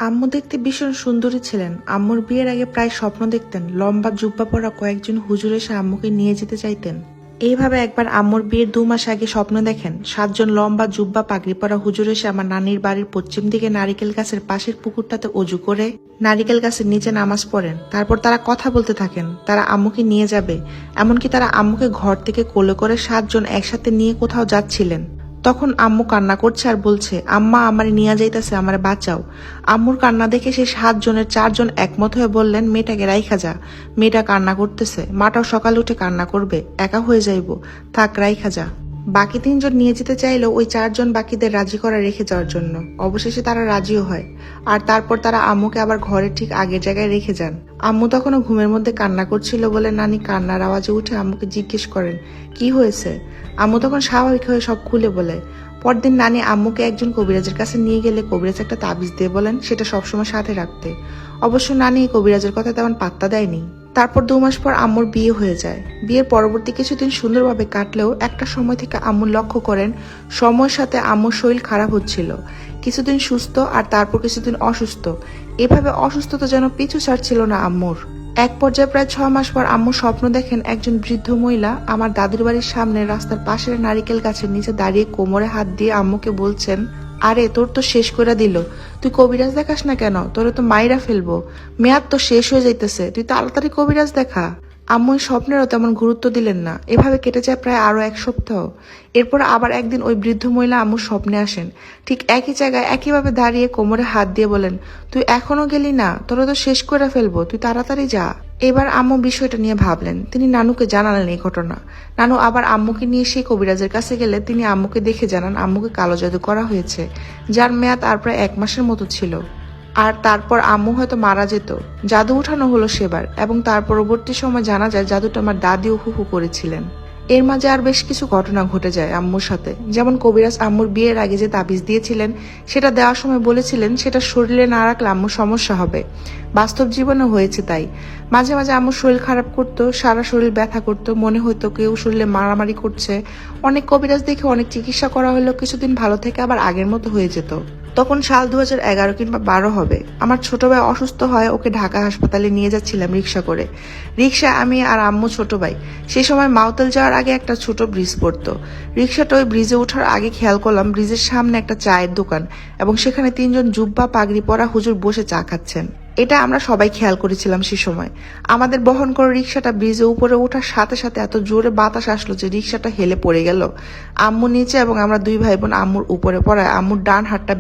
আম্মু দেখতে ভীষণ সুন্দরী ছিলেন। আম্মুর বিয়ের আগে প্রায় স্বপ্ন দেখতেন লম্বা জুব্বা পরা কয়েকজন হুজুর এসে আম্মুকে নিয়ে যেতে চাইতেন। এইভাবে একবার আম্মুর বিয়ের 2 মাস আগে স্বপ্ন দেখেন 7জন লম্বা জুব্বা পাগড়ি পরা হুজুর এসে আমার নানির বাড়ির পশ্চিম দিকে নারিকেল গাছের পাশের পুকুরটাতে অজু করে নারিকেল গাছের নিচে নামাজ পড়েন। তারপর তারা কথা বলতে থাকেন, তারা আম্মুকে নিয়ে যাবে। এমনকি তারা আম্মুকে ঘর থেকে কোলে করে 7জন একসাথে নিয়ে কোথাও যাচ্ছিলেন। তখন আম্মু কান্না করছে আর বলছে, আম্মা আমারে নিয়ে যাইতেছে, আমারে বাঁচাও। আম্মুর কান্না দেখে সেই 7জনের 4জন একমত হয়ে বললেন, মেয়েটাকে রাইখা যা, মেয়েটা কান্না করতেছে, মাটাও সকালে উঠে কান্না করবে, একা হয়ে যাইব, থাক রাইখা যা। বাকি 3জন নিয়ে যেতে চাইলেও ওই 4জন বাকিদের রাজি করা রেখে যাওয়ার জন্য। অবশেষে তারা রাজিও হয়। আর তারপর তারা আম্মুকে আবার ঘরের ঠিক আগের জায়গায় রেখে যান। আম্মু তখনও ঘুমের মধ্যে কান্না করছিল বলে নানি কান্নার আওয়াজে উঠে আম্মুকে জিজ্ঞেস করেন, কি হয়েছে? আম্মু তখন স্বাভাবিক হয়ে সব খুলে বলে। পরদিন নানি আম্মুকে একজন কবিরাজের কাছে নিয়ে গেলে কবিরাজ একটা তাবিজ দিয়ে বলেন সেটা সবসময় সাথে রাখতে। অবশ্য নানি কবিরাজের কথা তেমন পাত্তা দেয়নি। তারপর 2 মাস পর আম্মুর বিয়ে হয়ে যায়। বিয়ের পরবর্তী কিছুদিন সুন্দরভাবে কাটলেও একটা সময় থেকে আম্মু লক্ষ্য করেন সময়ের সাথে আম্মুর শরীর খারাপ হচ্ছিল। কিছুদিন সুস্থ আর তারপর কিছুদিন অসুস্থ। এভাবে অসুস্থতা যেন পিছু ছাড়ছিল না আম্মুর। এক পর্যায়ে প্রায় 6 মাস পর আম্মু স্বপ্ন দেখেন একজন বৃদ্ধ মহিলা আমার দাদুর বাড়ির সামনে রাস্তার পাশের নারিকেল গাছের নিচে দাঁড়িয়ে কোমরে হাত দিয়ে আম্মুকে বলছেন, আরে তোর তো শেষ করে দিল, তুই কবিরাজ দেখাস না কেন? তোরে তো মাইরা ফেলবো, মেয়াদ তো শেষ হয়ে যাইতেছে, তুই তাড়াতাড়ি কবিরাজ দেখা। আম্মু এই স্বপ্নেরও তেমন গুরুত্ব দিলেন না। এভাবে কেটে যায় প্রায় আরো 1 সপ্তাহ। এরপর আবার একদিন ওই বৃদ্ধ মহিলা আম্মুর স্বপ্নে আসেন। ঠিক একই জায়গায় একইভাবে দাঁড়িয়ে কোমরে হাত দিয়ে বলেন, তুই এখনো গেলি না, তোরা তো শেষ করে ফেলবো, তুই তাড়াতাড়ি যা। এবার আম্মু বিষয়টা নিয়ে ভাবলেন, তিনি নানুকে জানালেন এই ঘটনা। নানু আবার আম্মুকে নিয়ে সেই কবিরাজের কাছে গেলে তিনি আম্মুকে দেখে জানান আম্মুকে কালো জাদু করা হয়েছে, যার মেয়াদ আর প্রায় 1 মাসের মতো ছিল। আর তারপর আম্মু হয়তো মারা যেত। জাদু উঠানো হলো সেবার, এবং তার পরবর্তী সময় জানা যায় জাদুটা আমার দাদি ও হুহু করেছিলেন। এর মাঝে আর বেশ কিছু ঘটনা ঘটে যায় আম্মুর সাথে। যেমন কবিরাজ আম্মুর বিয়ের আগে যে তাবিজ দিয়েছিলেন সেটা দেওয়ার সময় বলেছিলেন সেটা শরীরে না রাখলে আম্মুর সমস্যা হবে। বাস্তব জীবনে হয়েছে তাই। মাঝে মাঝে আম্মুর শরীর খারাপ করতো, সারা শরীর ব্যথা করতো, মনে হতো কেউ শরীরে মারামারি করছে। অনেক কবিরাজ দেখে অনেক চিকিৎসা করা হলেও কিছুদিন ভালো থেকে আবার আগের মতো হয়ে যেত। তখন সাল 2011 কিংবা 12 হবে। আমার ছোট ভাই অসুস্থ হয়, ওকে ঢাকা হাসপাতালে নিয়ে যাচ্ছিলাম রিক্সা করে। রিক্সায় আমি আর আম্মু, ছোট ভাই। সেই সময় মাউতেল যাওয়ার আগে একটা ছোট ব্রিজ পড়তো। রিক্সাটা ওই ব্রিজে ওঠার আগে খেয়াল করলাম ব্রিজের সামনে একটা চায়ের দোকান, এবং সেখানে 3জন জুব্বা পাগড়ি পরা হুজুর বসে চা খাচ্ছেন। এটা আমরা সবাই খেয়াল করেছিলাম সে সময়। আমাদের বহন করা রিক্সাটা ব্রিজে উপরে ওঠার সাথে সাথে এত জোরে বাতাস আসলো যে রিক্সাটা হেলে পড়ে গেল। আম্মু নিচে এবং আমরা 2 ভাই বোন আম্মুর উপরে পড়ায় আম্মুর ডান হাতটা